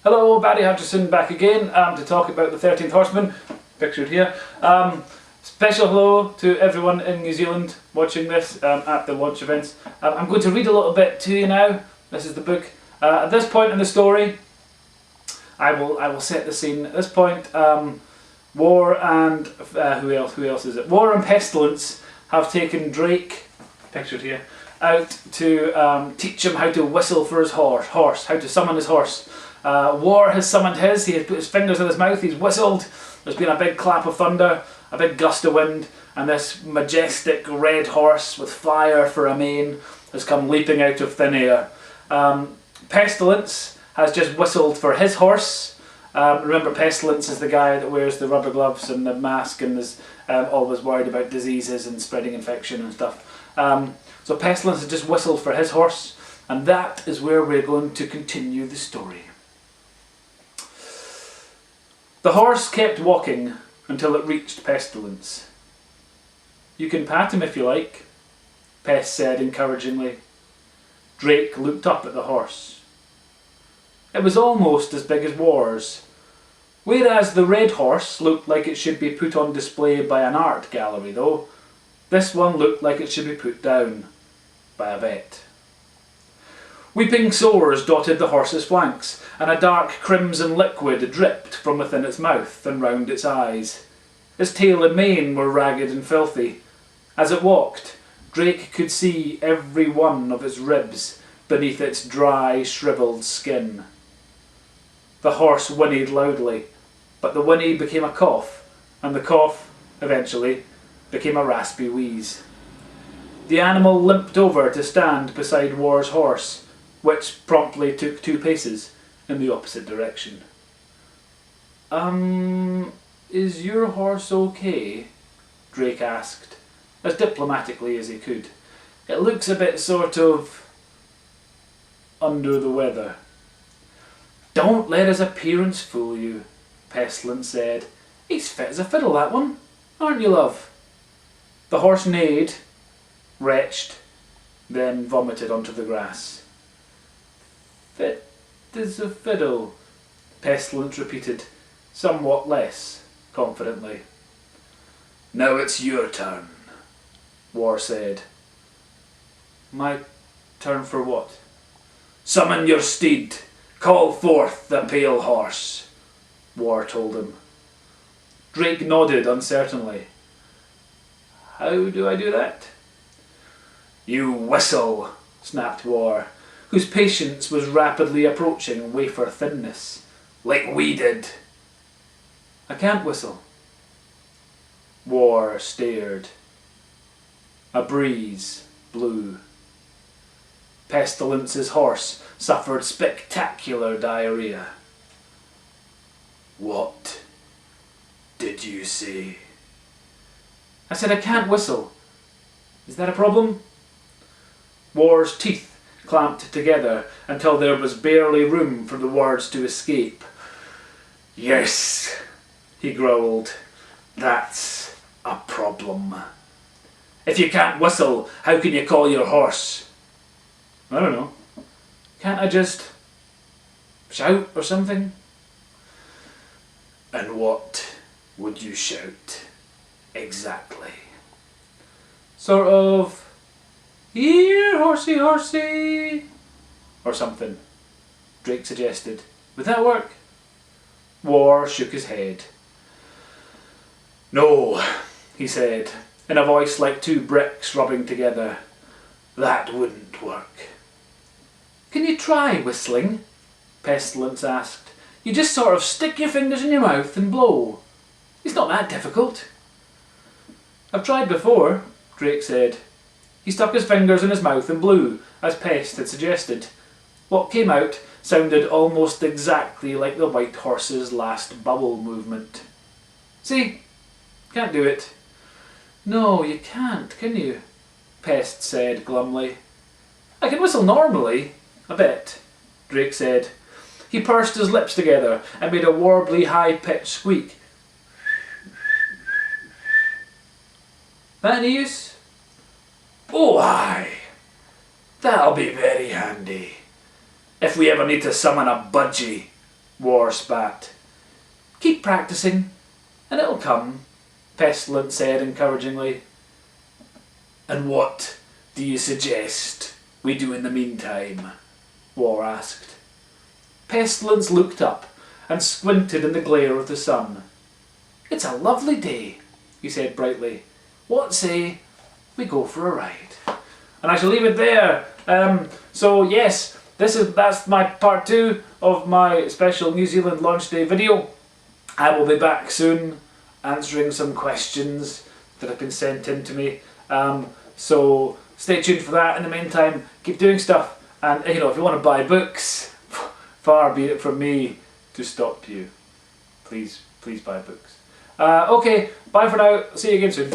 Hello, Barry Hutchison back again to talk about the 13th Horseman, pictured here. Special hello to everyone in New Zealand watching this at the launch events. I'm going to read a little bit to you now. This is the book. At this point in the story, I will set the scene. At this point, War and who else is it? War and Pestilence have taken Drake, pictured here, out to teach him how to whistle for his horse, how to summon his horse. War has summoned his. He has put his fingers in his mouth. He's whistled. There's been a big clap of thunder, a big gust of wind, and this majestic red horse with fire for a mane has come leaping out of thin air. Pestilence has just whistled for his horse. Remember, Pestilence is the guy that wears the rubber gloves and the mask and is always worried about diseases and spreading infection and stuff. So Pestilence has just whistled for his horse, and that is where we're going to continue the story. The horse kept walking until it reached Pestilence. "You can pat him if you like," Pest said encouragingly. Drake looked up at the horse. It was almost as big as War's. Whereas the red horse looked like it should be put on display by an art gallery though, this one looked like it should be put down by a vet. Weeping sores dotted the horse's flanks, and a dark crimson liquid dripped from within its mouth and round its eyes. Its tail and mane were ragged and filthy. As it walked, Drake could see every one of its ribs beneath its dry, shriveled skin. The horse whinnied loudly, but the whinny became a cough, and the cough, eventually, became a raspy wheeze. The animal limped over to stand beside War's horse, which promptly took 2 paces in the opposite direction. Is your horse okay?" Drake asked, as diplomatically as he could. "It looks a bit sort of under the weather." "Don't let his appearance fool you," Pestilence said. "He's fit as a fiddle, that one. Aren't you, love?" The horse neighed, retched, then vomited onto the grass. "Fit as a fiddle," Pestilence repeated, somewhat less confidently. "Now it's your turn," War said. "My turn for what?" "Summon your steed. Call forth the pale horse," War told him. Drake nodded uncertainly. "How do I do that?" "You whistle," snapped War, whose patience was rapidly approaching wafer thinness. "Like we did." "I can't whistle." War stared. A breeze blew. Pestilence's horse suffered spectacular diarrhea. "What did you say?" "I said I can't whistle. Is that a problem?" War's teeth clamped together until there was barely room for the words to escape. "Yes," he growled, "that's a problem. If you can't whistle, how can you call your horse?" "I don't know. Can't I just shout or something?" "And what would you shout exactly?" "Sort of, 'Here, horsey, horsey,' or something," Drake suggested. "Would that work?" War shook his head. "No," he said, in a voice like 2 bricks rubbing together. "That wouldn't work." "Can you try whistling?" Pestilence asked. "You just sort of stick your fingers in your mouth and blow. It's not that difficult." "I've tried before," Drake said. He stuck his fingers in his mouth and blew, as Pest had suggested. What came out sounded almost exactly like the white horse's last bubble movement. "See? Can't do it." "No, you can't, can you?" Pest said glumly. "I can whistle normally, a bit," Drake said. He pursed his lips together and made a warbly high-pitched squeak. "That any use?" "Oh aye, that'll be very handy. If we ever need to summon a budgie," War spat. Keep practicing, and it'll come, Pestilence said encouragingly. And what do you suggest we do in the meantime? War asked. Pestilence looked up and squinted in the glare of the sun. It's a lovely day, he said brightly. What say we go for a ride? And I shall leave it there. So yes, that's my part 2 of my special New Zealand launch day video. I will be back soon answering some questions that have been sent in to me. So stay tuned for that. In the meantime, keep doing stuff. And if you want to buy books, far be it from me to stop you. Please buy books. Okay, bye for now. See you again soon.